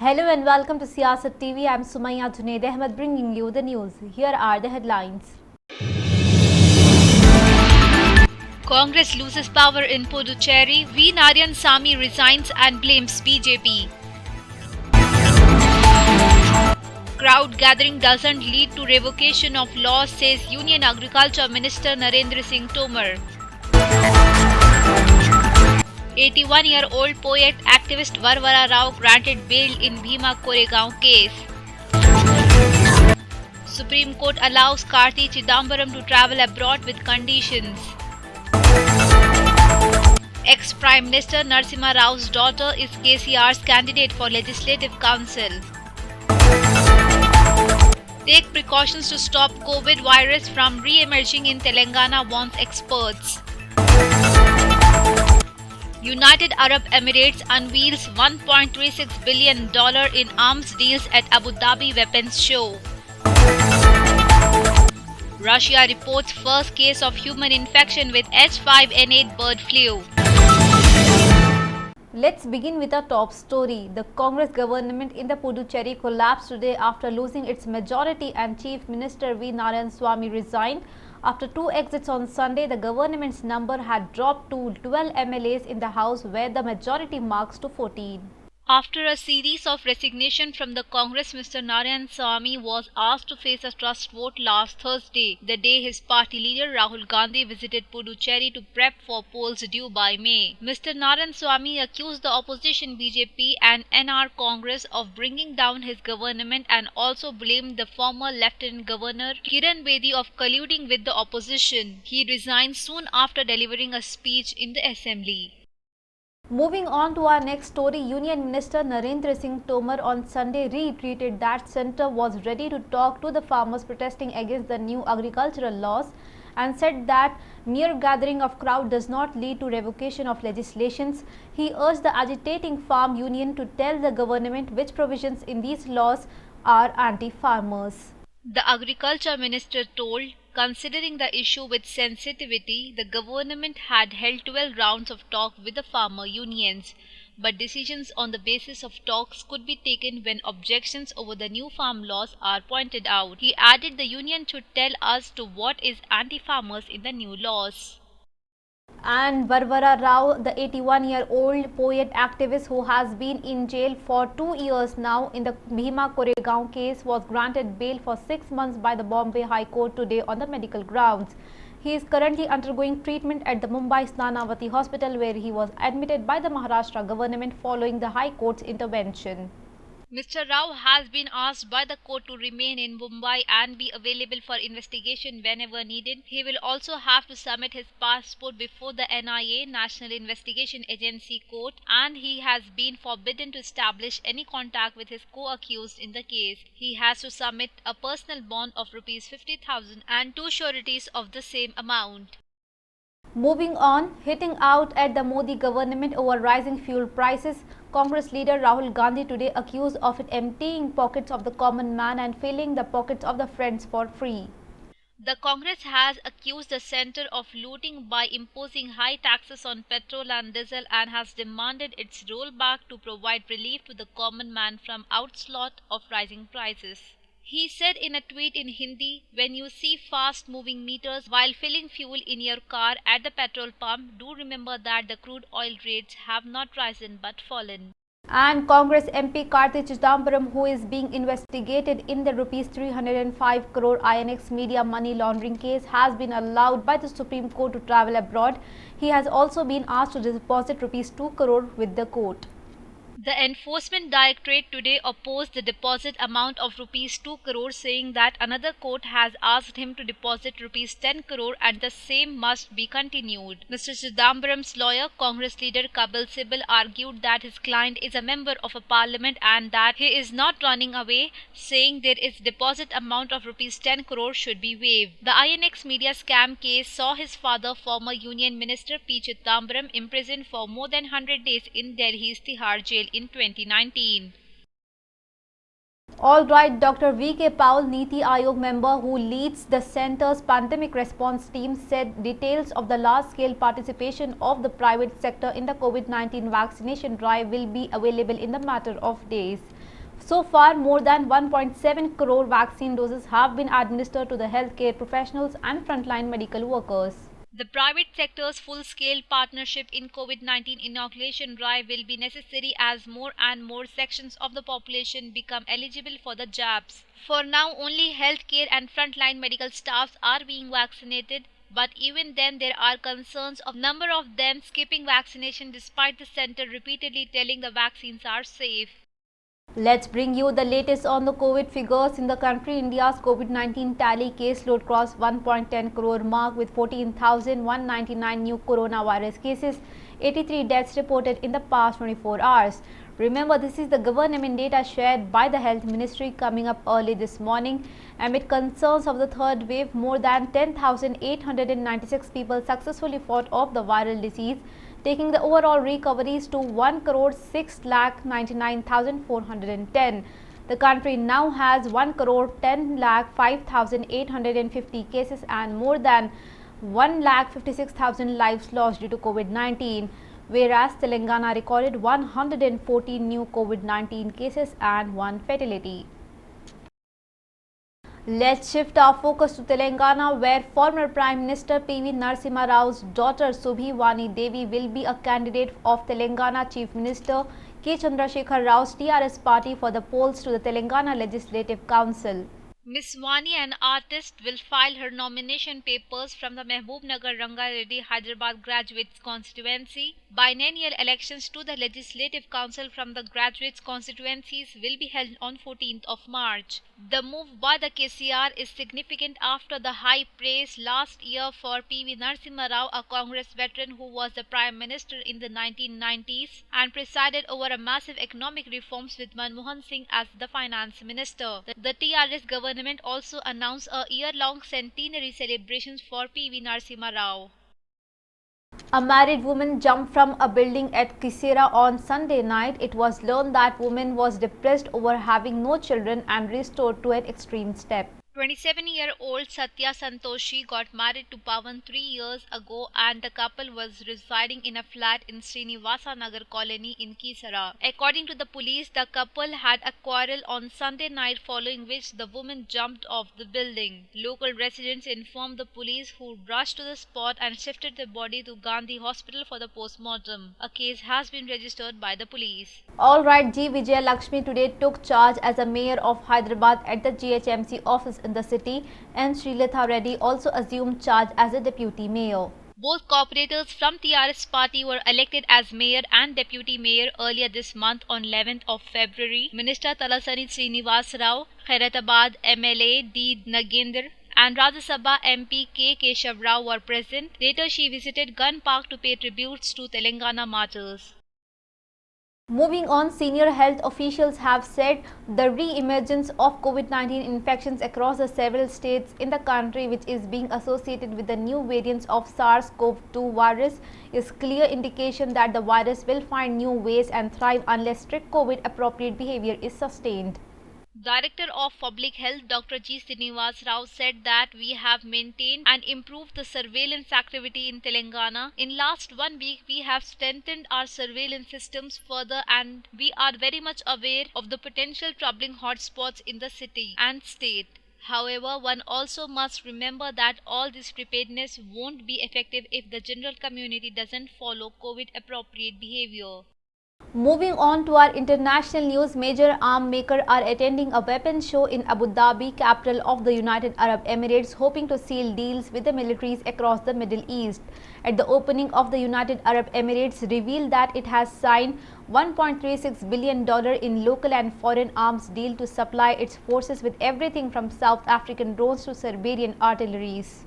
Hello and welcome to Siyasat TV. I am Sumayya Junaid Ahmed bringing you the news. Here are the headlines. Congress loses power in Puducherry. V. Narayansamy resigns and blames BJP. Crowd gathering doesn't lead to revocation of laws, says Union Agriculture Minister Narendra Singh Tomar. 81-year-old poet activist Varvara Rao granted bail in Bhima Koregaon case. Supreme Court allows Karti Chidambaram to travel abroad with conditions. Ex-Prime Minister Narasimha Rao's daughter is KCR's candidate for Legislative Council. Take precautions to stop COVID virus from re-emerging in Telangana, warns experts. United Arab Emirates unveils $1.36 billion in arms deals at Abu Dhabi Weapons Show. Russia reports first case of human infection with H5N8 bird flu. Let's begin with our top story. The Congress government in the Puducherry collapsed today after losing its majority and Chief Minister V. Narayansamy resigned. After two exits on Sunday, the government's number had dropped to 12 MLAs in the House, where the majority marks to 14. After a series of resignation from the Congress, Mr. Narayansamy was asked to face a trust vote last Thursday, the day his party leader Rahul Gandhi visited Puducherry to prep for polls due by May. Mr. Narayansamy accused the opposition BJP and NR Congress of bringing down his government and also blamed the former Lieutenant Governor Kiran Bedi of colluding with the opposition. He resigned soon after delivering a speech in the assembly. Moving on to our next story, Union Minister Narendra Singh Tomar on Sunday reiterated that centre was ready to talk to the farmers protesting against the new agricultural laws and said that mere gathering of crowd does not lead to revocation of legislations. He urged the agitating farm union to tell the government which provisions in these laws are anti-farmers. The Agriculture Minister told, considering the issue with sensitivity, the government had held 12 rounds of talk with the farmer unions, but decisions on the basis of talks could be taken when objections over the new farm laws are pointed out. He added the union should tell us to what is anti-farmers in the new laws. And Varvara Rao, the 81-year-old poet activist who has been in jail for 2 years now in the Bhima Koregaon case, was granted bail for 6 months by the Bombay High Court today on the medical grounds. He is currently undergoing treatment at the Mumbai Snanavati Hospital, where he was admitted by the Maharashtra government following the High Court's intervention. Mr. Rao has been asked by the court to remain in Mumbai and be available for investigation whenever needed. He will also have to submit his passport before the NIA, National Investigation Agency court, and he has been forbidden to establish any contact with his co-accused in the case. He has to submit a personal bond of ₹50,000 and two sureties of the same amount. Moving on, hitting out at the Modi government over rising fuel prices, Congress leader Rahul Gandhi today accused of it emptying pockets of the common man and filling the pockets of the friends for free. The Congress has accused the centre of looting by imposing high taxes on petrol and diesel and has demanded its rollback to provide relief to the common man from onslaught of rising prices. He said in a tweet in Hindi, when you see fast-moving meters while filling fuel in your car at the petrol pump, do remember that the crude oil rates have not risen but fallen. And Congress MP Karti Chidambaram, who is being investigated in the ₹305 crore INX media money laundering case, has been allowed by the Supreme Court to travel abroad. He has also been asked to deposit ₹2 crore with the court. The Enforcement Directorate today opposed the deposit amount of ₹2 crore, saying that another court has asked him to deposit ₹10 crore and the same must be continued. Mr. Chidambaram's lawyer, Congress leader Kapil Sibal, argued that his client is a member of a parliament and that he is not running away, saying that its deposit amount of ₹10 crore should be waived. The INX media scam case saw his father, former Union Minister P. Chidambaram, imprisoned for more than 100 days in Delhi's Tihar jail in 2019. Alright, Dr. V.K. Paul, Niti Aayog member who leads the centre's pandemic response team, said details of the large-scale participation of the private sector in the COVID-19 vaccination drive will be available in the matter of days. So far, more than 1.7 crore vaccine doses have been administered to the healthcare professionals and frontline medical workers. The private sector's full-scale partnership in COVID-19 inoculation drive will be necessary as more and more sections of the population become eligible for the jabs. For now, only healthcare and frontline medical staffs are being vaccinated, but even then there are concerns of number of them skipping vaccination despite the center repeatedly telling the vaccines are safe. Let's bring you the latest on the COVID figures in the country. India's COVID-19 tally caseload crossed 1.10 crore mark with 14,199 new coronavirus cases, 83 deaths reported in the past 24 hours. Remember, this is the government data shared by the Health Ministry coming up early this morning. Amid concerns of the third wave, more than 10,896 people successfully fought off the viral disease, taking the overall recoveries to 1,6,99,410. The country now has 1,10,05,850 cases and more than 1,56,000 lives lost due to COVID-19, whereas Telangana recorded 114 new COVID-19 cases and 1 fatality. Let's shift our focus to Telangana, where former Prime Minister P.V. Narasimha Rao's daughter Subhi Vani Devi will be a candidate of Telangana Chief Minister K. Chandrasekhar Rao's TRS party for the polls to the Telangana Legislative Council. Miss Vani, an artist, will file her nomination papers from the Mehboob-Nagar Rangareddy Hyderabad Graduates Constituency. Biennial elections to the Legislative Council from the graduates constituencies will be held on 14th of March. The move by the KCR is significant after the high praise last year for P.V. Narasimha Rao, a Congress veteran who was the Prime Minister in the 1990s and presided over a massive economic reforms with Manmohan Singh as the Finance Minister. The TRS government also announced a year-long centenary celebrations for P.V. Narasimha Rao. A married woman jumped from a building at Kisera on Sunday night. It was learned that woman was depressed over having no children and restored to an extreme step. 27-year-old Satya Santoshi got married to Pawan 3 years ago, and the couple was residing in a flat in Srinivasa Nagar colony in Kisara. According to the police, the couple had a quarrel on Sunday night, following which the woman jumped off the building. Local residents informed the police, who rushed to the spot and shifted the body to Gandhi Hospital for the post-mortem. A case has been registered by the police. Alright, G. Vijaya Lakshmi today took charge as a mayor of Hyderabad at the GHMC office in the city, and Srilatha Reddy also assumed charge as a deputy mayor. Both corporators from TRS party were elected as mayor and deputy mayor earlier this month on 11th of February. Minister Talasani Srinivas Rao, Khairathabad MLA D. Nagendra and Rajya Sabha MP K. Keshav Rao were present. Later she visited Gun Park to pay tributes to Telangana martyrs. Moving on, senior health officials have said the re-emergence of COVID-19 infections across the several states in the country, which is being associated with the new variants of SARS-CoV-2 virus, is clear indication that the virus will find new ways and thrive unless strict COVID-appropriate behavior is sustained. Director of Public Health Dr. G. Srinivas Rao said that we have maintained and improved the surveillance activity in Telangana. In last 1 week, we have strengthened our surveillance systems further, and we are very much aware of the potential troubling hotspots in the city and state. However, one also must remember that all this preparedness won't be effective if the general community doesn't follow COVID-appropriate behavior. Moving on to our international news, major arm makers are attending a weapons show in Abu Dhabi, capital of the United Arab Emirates, hoping to seal deals with the militaries across the Middle East. At the opening of the United Arab Emirates revealed that it has signed $1.36 billion in local and foreign arms deal to supply its forces with everything from South African drones to Siberian artilleries.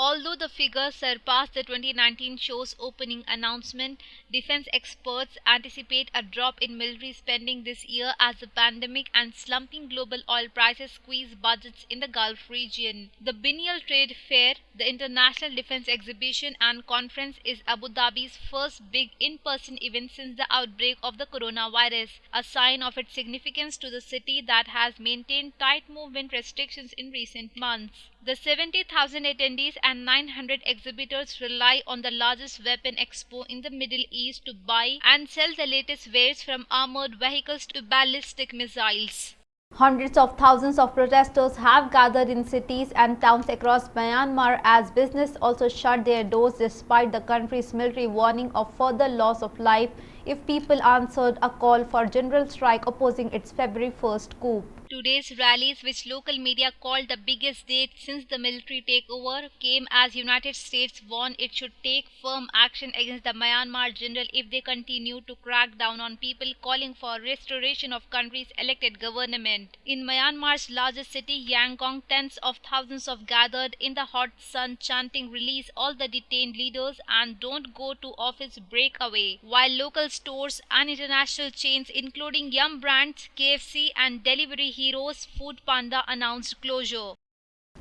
Although the figure surpassed the 2019 show's opening announcement, defense experts anticipate a drop in military spending this year as the pandemic and slumping global oil prices squeeze budgets in the Gulf region. The biennial trade fair, the International Defense Exhibition and Conference, is Abu Dhabi's first big in-person event since the outbreak of the coronavirus, a sign of its significance to the city that has maintained tight movement restrictions in recent months. The 70,000 attendees and 900 exhibitors rely on the largest weapon expo in the Middle East to buy and sell the latest wares from armored vehicles to ballistic missiles. Hundreds of thousands of protesters have gathered in cities and towns across Myanmar as business also shut their doors despite the country's military warning of further loss of life if people answered a call for general strike opposing its February 1st coup. Today's rallies, which local media called the biggest date since the military takeover, came as United States warned it should take firm action against the Myanmar general if they continue to crack down on people calling for restoration of country's elected government. In Myanmar's largest city, Yangon, tens of thousands of gathered in the hot sun chanting release all the detained leaders and don't go to office breakaway, while local stores and international chains including Yum Brands, KFC and delivery heroes Food Panda announced closure.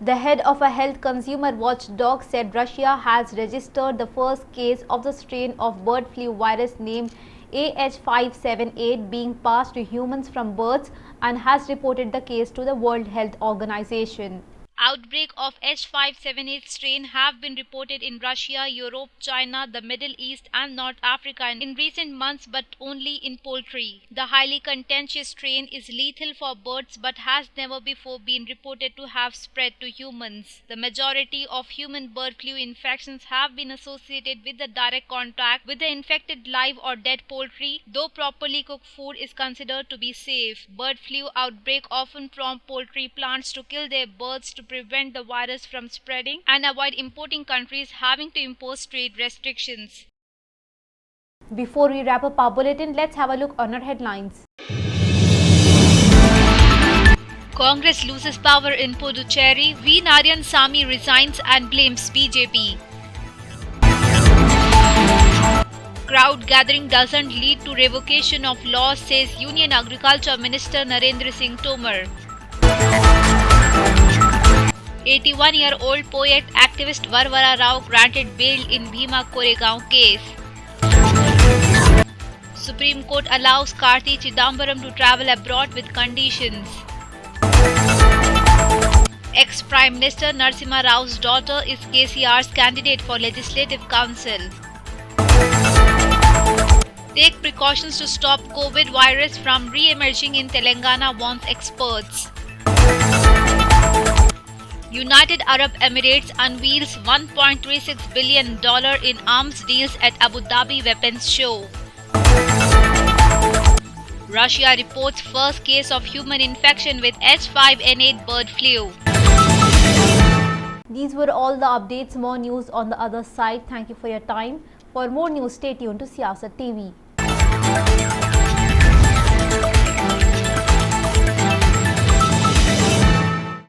The head of a health consumer watchdog said Russia has registered the first case of the strain of bird flu virus named AH578 being passed to humans from birds and has reported the case to the World Health Organization. Outbreak of H578 strain have been reported in Russia, Europe, China, the Middle East and North Africa in recent months, but only in poultry. The highly contagious strain is lethal for birds but has never before been reported to have spread to humans. The majority of human bird flu infections have been associated with the direct contact with the infected live or dead poultry, though properly cooked food is considered to be safe. Bird flu outbreak often prompt poultry plants to kill their birds to prevent the virus from spreading and avoid importing countries having to impose trade restrictions. Before we wrap up our bulletin, let's have a look on our headlines. Congress loses power in Puducherry. V. Narayansamy resigns and blames BJP. Crowd gathering doesn't lead to revocation of laws, says Union Agriculture Minister Narendra Singh Tomar. 81-year-old poet activist Varvara Rao granted bail in Bhima Koregaon case. Supreme Court allows Karti Chidambaram to travel abroad with conditions. Ex-Prime Minister Narasimha Rao's daughter is KCR's candidate for Legislative Council. Take precautions to stop COVID virus from re-emerging in Telangana, warns experts. United Arab Emirates unveils $1.36 billion in arms deals at Abu Dhabi Weapons Show. Russia reports first case of human infection with H5N8 bird flu. These were all the updates. More news on the other side. Thank you for your time. For more news, stay tuned to Siyasat TV.